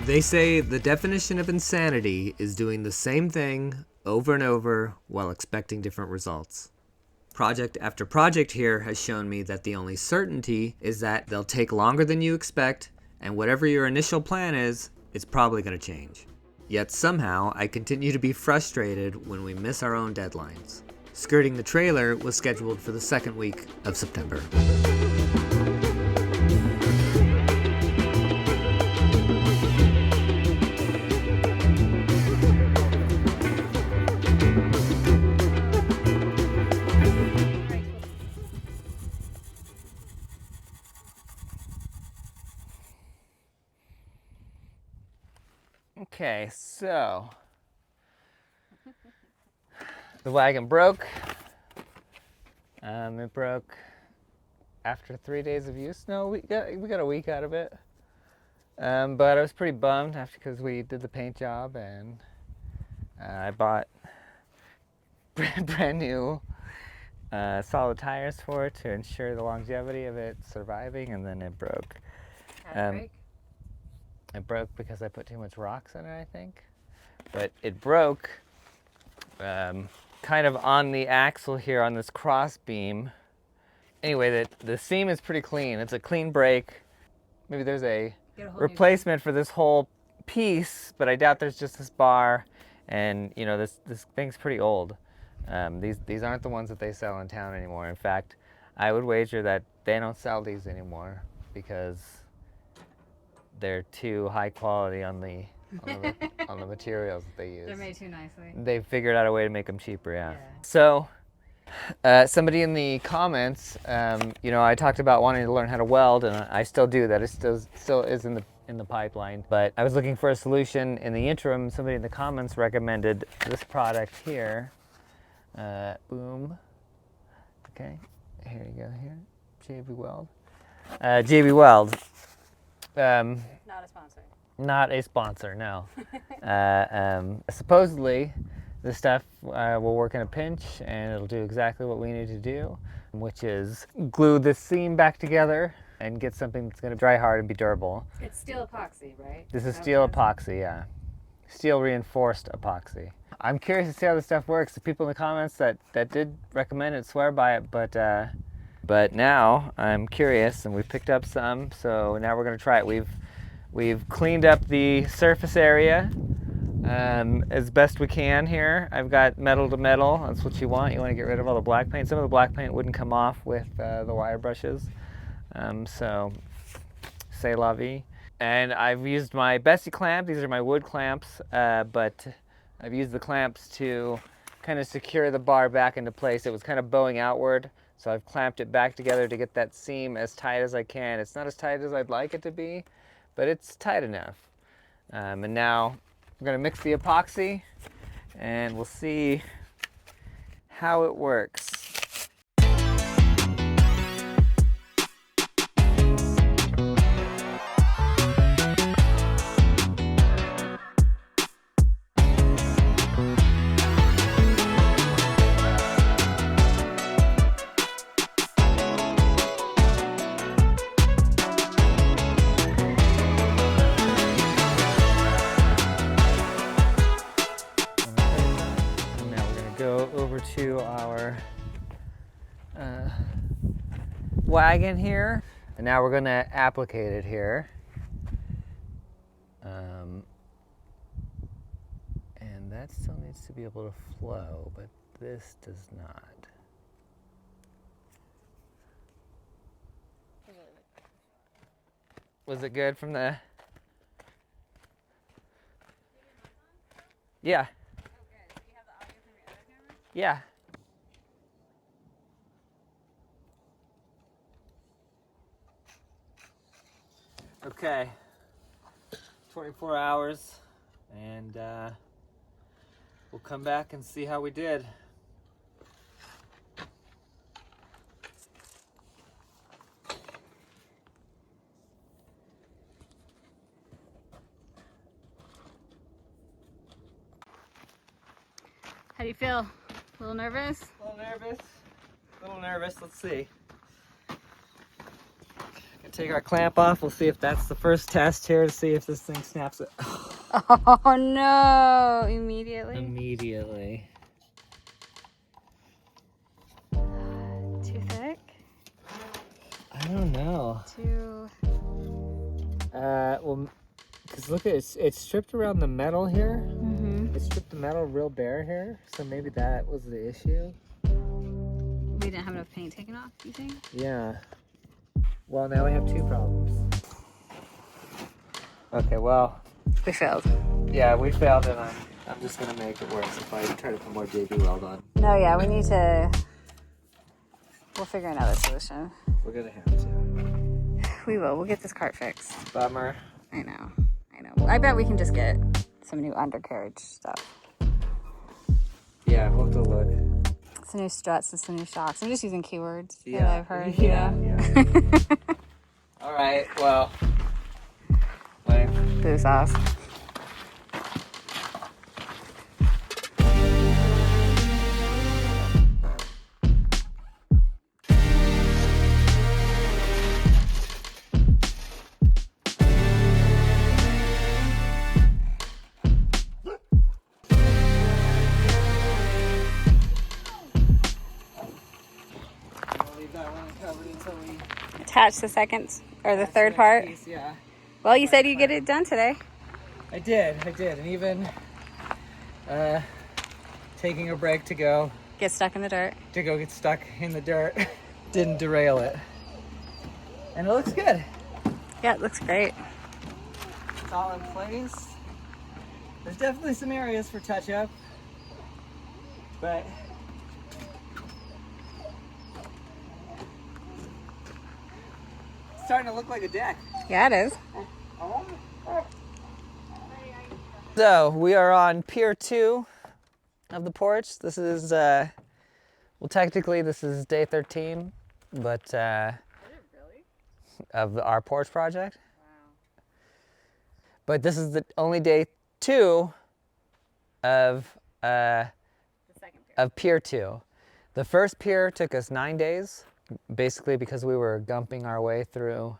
They say the definition of insanity is doing the same thing over and over while expecting different results. Project after project here has shown me that the only certainty is that they'll take longer than you expect, and whatever your initial plan is, it's probably going to change. Yet somehow, I continue to be frustrated when we miss our own deadlines. Skirting the trailer was scheduled for the second week of September. Okay, so the wagon broke. It broke after 3 days of use. No, we got a week out of it. But I was pretty bummed because we did the paint job, and I bought brand new solid tires for it to ensure the longevity of it surviving, and then it broke. How'd it break? It broke because I put too much rocks in it, I think. But it broke kind of on the axle here on this cross beam. Anyway, the seam is pretty clean. It's a clean break. Maybe there's a replacement for this whole piece, but I doubt there's just this bar. And you know, this thing's pretty old. These aren't the ones that they sell in town anymore. In fact, I would wager that they don't sell these anymore because they're too high quality on the materials that they use. They're made too nicely. They figured out a way to make them cheaper, yeah. So, somebody in the comments, you know, I talked about wanting to learn how to weld, and I still do that. It still is in the pipeline. But I was looking for a solution in the interim. Somebody in the comments recommended this product here. Boom. Okay, here you go. Here, JB Weld. JB Weld. Not a sponsor. Not a sponsor, no. Supposedly, this stuff will work in a pinch, and it'll do exactly what we need to do, which is glue this seam back together and get something that's going to dry hard and be durable. It's steel epoxy, right? This is steel epoxy, yeah. Steel reinforced epoxy. I'm curious to see how this stuff works. The people in the comments that did recommend it swear by it, but now I'm curious, and we picked up some, so now we're going to try it. We've cleaned up the surface area as best we can here. I've got metal to metal. That's what you want. You want to get rid of all the black paint. Some of the black paint wouldn't come off with the wire brushes. So, c'est la vie. And I've used my Bessie clamp. These are my wood clamps, but I've used the clamps to kind of secure the bar back into place. It was kind of bowing outward, so I've clamped it back together to get that seam as tight as I can. It's not as tight as I'd like it to be, but it's tight enough. And now we're going to mix the epoxy, and we'll see how it works. To our wagon here, and now we're going to applicate it here, and that still needs to be able to flow, but this does not. Was it good from the? Yeah. Yeah. Okay. 24 hours, and we'll come back and see how we did. How do you feel? A little nervous? A little nervous. Let's see. Take our clamp off. We'll see if that's the first test here to see if this thing snaps it. Oh no! Immediately. Immediately. Too thick? I don't know. Too. Well, because look at it, it's stripped around the metal here. Mm-hmm. It stripped the metal real bare here, so maybe that was the issue. We didn't have enough paint taken off, you think? Yeah. Well, now we have two problems. Okay, well. We failed. Yeah, we failed, and I'm just gonna make it worse if I try to put more JB Weld on. No, yeah, we need to. We'll figure another solution. We're gonna have to. We will. We'll get this cart fixed. Bummer. I know. I bet we can just get some new undercarriage stuff. Yeah, we'll have to look. Some new struts and some new shocks. I'm just using keywords that Yeah. I've heard. Yeah. All right. Well. Lame. Boo sauce. Attach the second or the third part. Piece, yeah. Well, you said you get it done today. I did, and even taking a break to go Get stuck in the dirt. get stuck in the dirt didn't derail it, and it looks good. Yeah, it looks great. It's all in place. There's definitely some areas for touch up, but it's starting to look like a deck. Yeah, it is. So we are on Pier 2 of the Porch. This is, well, technically this is day 13, but Is it really? of our Porch project. Wow. But this is the only day 2 of The second pier. of Pier 2. The first pier took us 9 days, basically because we were gumping our way through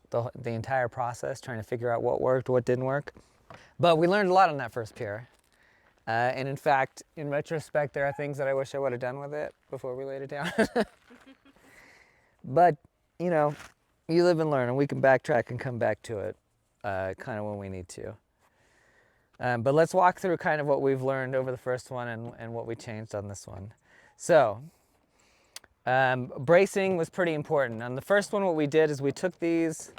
the entire process, trying to figure out what worked, what didn't work. But we learned a lot on that first pier. And in fact, in retrospect, there are things that I wish I would have done with it before we laid it down. But, you know, you live and learn, and we can backtrack and come back to it kind of when we need to. But let's walk through kind of what we've learned over the first one and what we changed on this one. So, bracing was pretty important. On the first one, what we did is we took these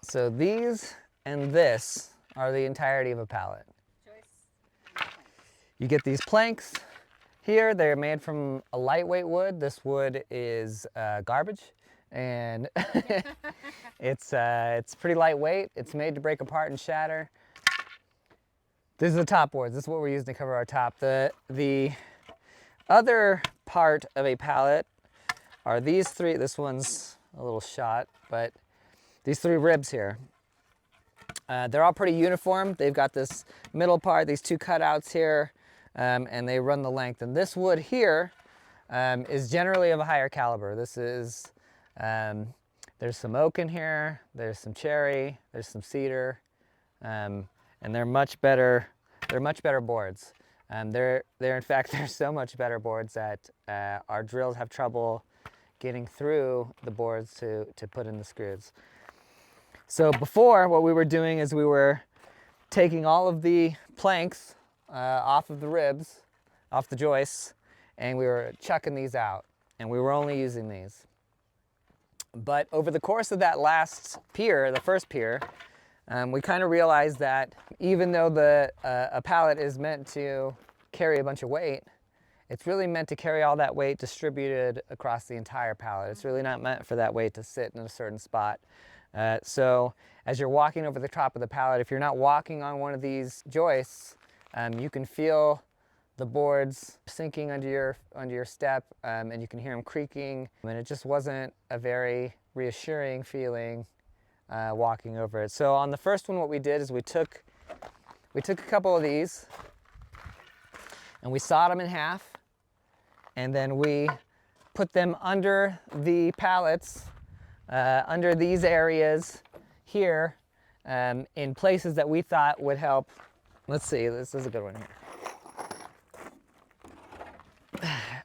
so these and this are the entirety of a pallet. You get these planks here. They're made from a lightweight wood. This wood is garbage, and it's pretty lightweight. It's made to break apart and shatter. This is the top boards. This is what we're using to cover our top. The other part of a pallet are these three. This one's a little shot, but these three ribs here. They're all pretty uniform. They've got this middle part, these two cutouts here, and they run the length. And this wood here is generally of a higher caliber. This is, there's some oak in here, there's some cherry, there's some cedar, and they're much better boards. They're in fact, they're so much better boards that our drills have trouble getting through the boards to put in the screws. So before, what we were doing is we were taking all of the planks off of the ribs, off the joists, and we were chucking these out, and we were only using these. But over the course of that last pier, the first pier, we kind of realized that even though a pallet is meant to carry a bunch of weight, it's really meant to carry all that weight distributed across the entire pallet. It's really not meant for that weight to sit in a certain spot. So as you're walking over the top of the pallet, if you're not walking on one of these joists, you can feel the boards sinking under your step, and you can hear them creaking. And it just wasn't a very reassuring feeling walking over it. So on the first one, what we did is we took a couple of these and we sawed them in half, and then we put them under the pallets, under these areas here, in places that we thought would help. Let's see, this is a good one here.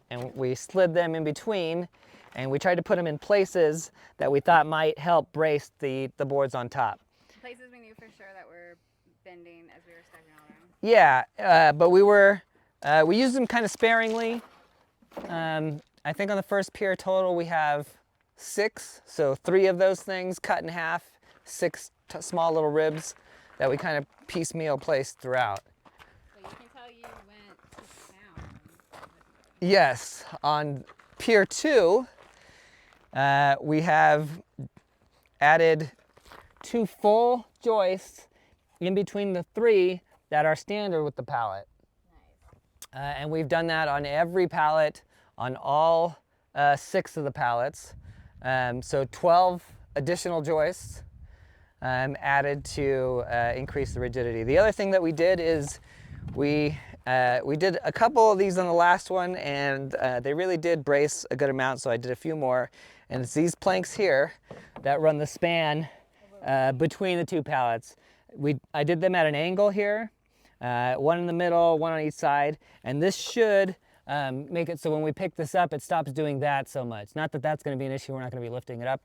And we slid them in between, and we tried to put them in places that we thought might help brace the boards on top. Places we knew for sure that were bending as we were stacking all around. Yeah, but we used them kind of sparingly. I think on the first pier total we have 6, so 3 of those things cut in half, 6 small little ribs that we kind of piecemeal placed throughout. So you can tell you went to town. Yes, on pier 2, we have added 2 full joists in between the 3 that are standard with the pallet. Nice. And we've done that on every pallet, on all 6 of the pallets. So 12 additional joists added to increase the rigidity. The other thing that we did is we did a couple of these on the last one, and they really did brace a good amount, so I did a few more. And it's these planks here that run the span between the 2 pallets. I did them at an angle here, one in the middle, one on each side, and this should make it so when we pick this up, it stops doing that so much. Not that that's going to be an issue, we're not going to be lifting it up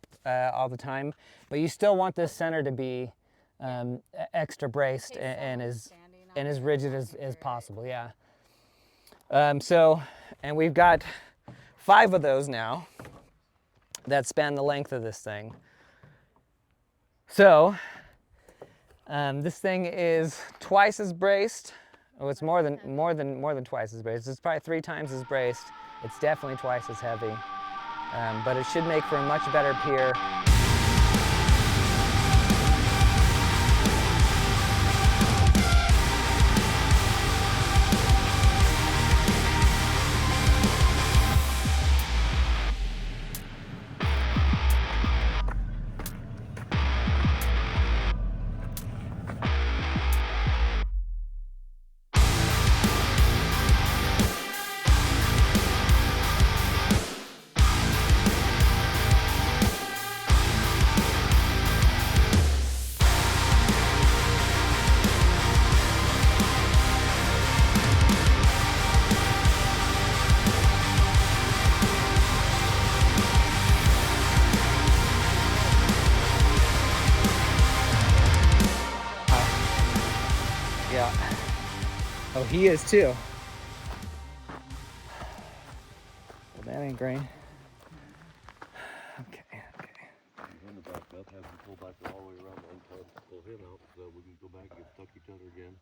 all the time, but you still want this center to be extra braced and as rigid as possible, yeah. And we've got 5 of those now that span the length of this thing. So this thing is twice as braced. Oh, it's more than twice as braced. It's probably 3 times as braced. It's definitely twice as heavy, but it should make for a much better pier. Yeah. Oh, he is too. Well, that ain't grain. Okay. Run the back up, have him pull back all the way around and pull him out so we can go back and get stuck each other again.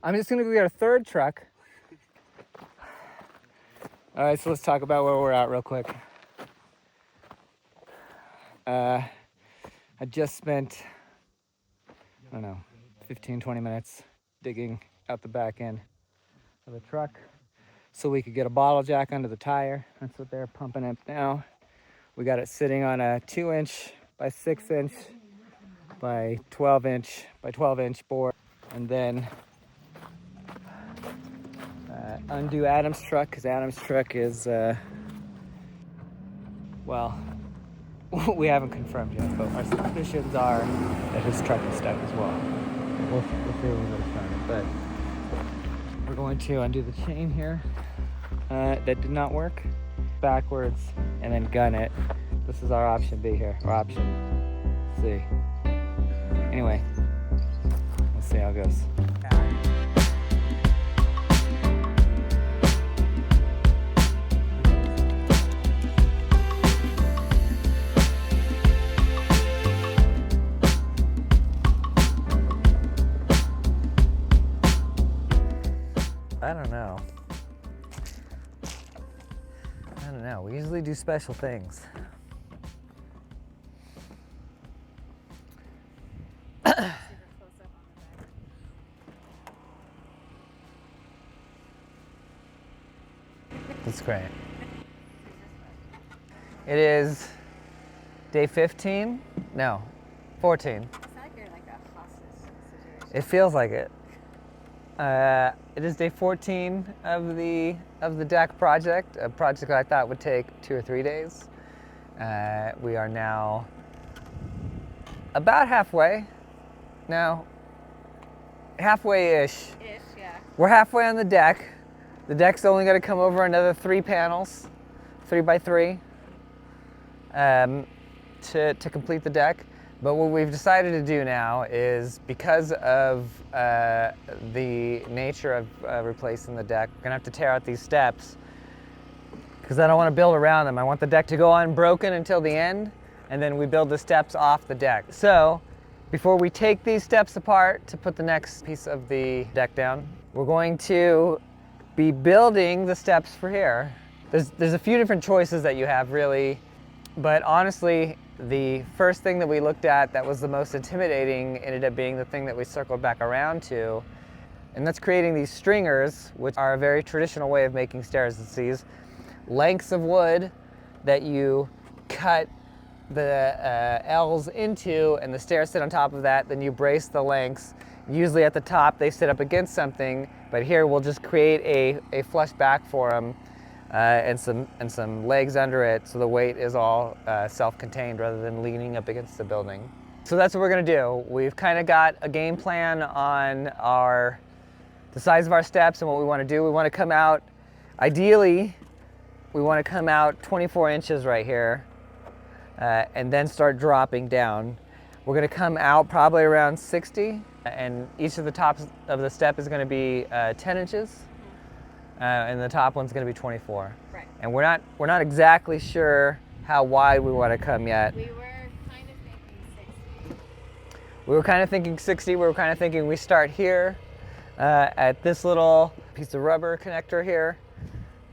I'm just gonna go get a 3rd truck. All right, so let's talk about where we're at real quick. I just spent, I don't know, 15, 20 minutes digging out the back end of the truck so we could get a bottle jack under the tire. That's what they're pumping up now. We got it sitting on a 2-inch by 6-inch by 12-inch by 12-inch board. And then undo Adam's truck, because Adam's truck is, well, we haven't confirmed yet, but our suspicions are that his truck is stuck as well. We'll see when we go to start it, but we're going to undo the chain here that did not work, backwards, and then gun it. This is our option B here, or option C. Anyway, let's see how it goes. I don't know. We usually do special things. That's great. It is day 15? No, 14. It's not like you're in like a hostage situation. It feels like it. It is day 14 of the deck project, a project that I thought would take 2 or 3 days. We are now about halfway. No, halfway-ish. Yeah. We're halfway on the deck. The deck's only going to come over another 3 panels, 3 by 3, to complete the deck. But what we've decided to do now is, because of the nature of replacing the deck, we're gonna have to tear out these steps because I don't want to build around them. I want the deck to go unbroken until the end, and then we build the steps off the deck. So before we take these steps apart to put the next piece of the deck down, we're going to be building the steps for here. There's a few different choices that you have, really, but honestly, the first thing that we looked at that was the most intimidating ended up being the thing that we circled back around to, and that's creating these stringers, which are a very traditional way of making stairs. It's these lengths of wood that you cut the L's into, and the stairs sit on top of that. Then you brace the lengths. Usually at the top they sit up against something, but here we'll just create a flush back for them. And some legs under it, so the weight is all self-contained rather than leaning up against the building. So that's what we're gonna do. We've kind of got a game plan on the size of our steps and what we want to do. We want to come out, ideally, we want to come out 24 inches right here, and then start dropping down. We're gonna come out probably around 60, and each of the tops of the step is gonna be 10 inches. And the top one's going to be 24. Right. And we're not exactly sure how wide we want to come yet. We were kind of thinking 60. We were kind of thinking 60. We were kind of thinking we start here at this little piece of rubber connector here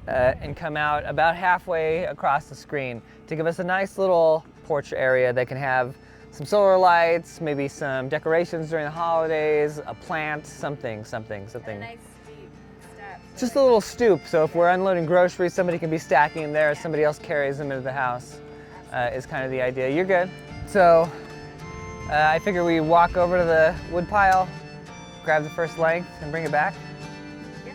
and come out about halfway across the screen to give us a nice little porch area that can have some solar lights, maybe some decorations during the holidays, a plant, something. A nice steep step. Just a little stoop, so if we're unloading groceries, somebody can be stacking them there, somebody else carries them into the house, is kind of the idea. You're good. So I figure we walk over to the wood pile, grab the first length, and bring it back. Yeah.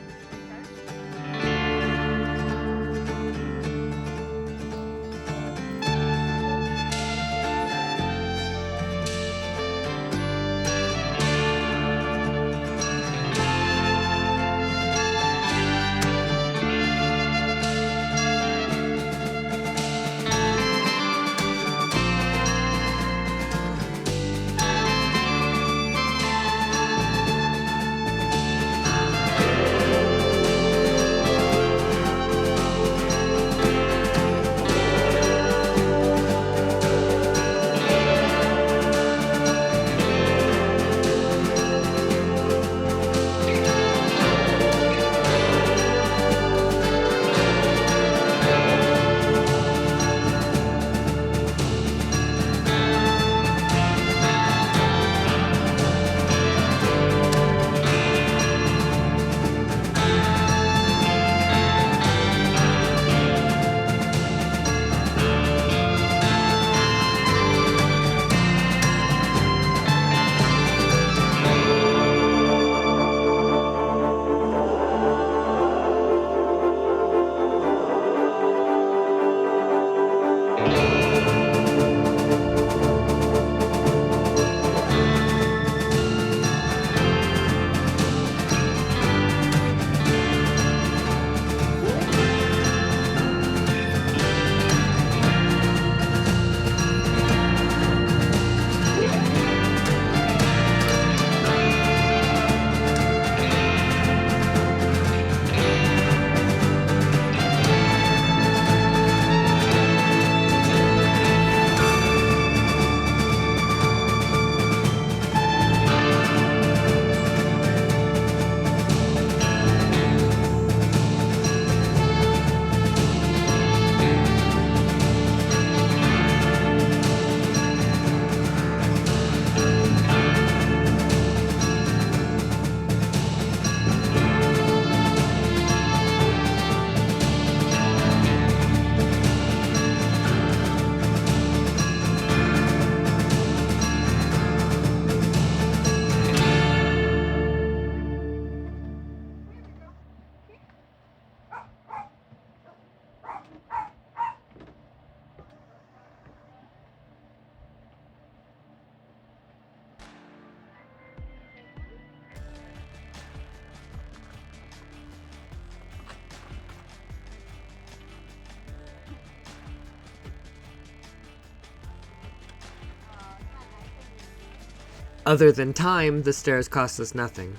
Other than time, the stairs cost us nothing.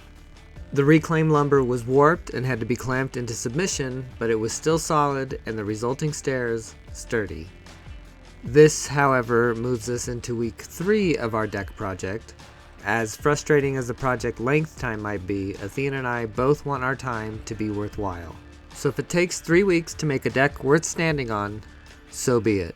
The reclaimed lumber was warped and had to be clamped into submission, but it was still solid and the resulting stairs sturdy. This, however, moves us into week 3 of our deck project. As frustrating as the project length time might be, Athena and I both want our time to be worthwhile. So if it takes 3 weeks to make a deck worth standing on, so be it.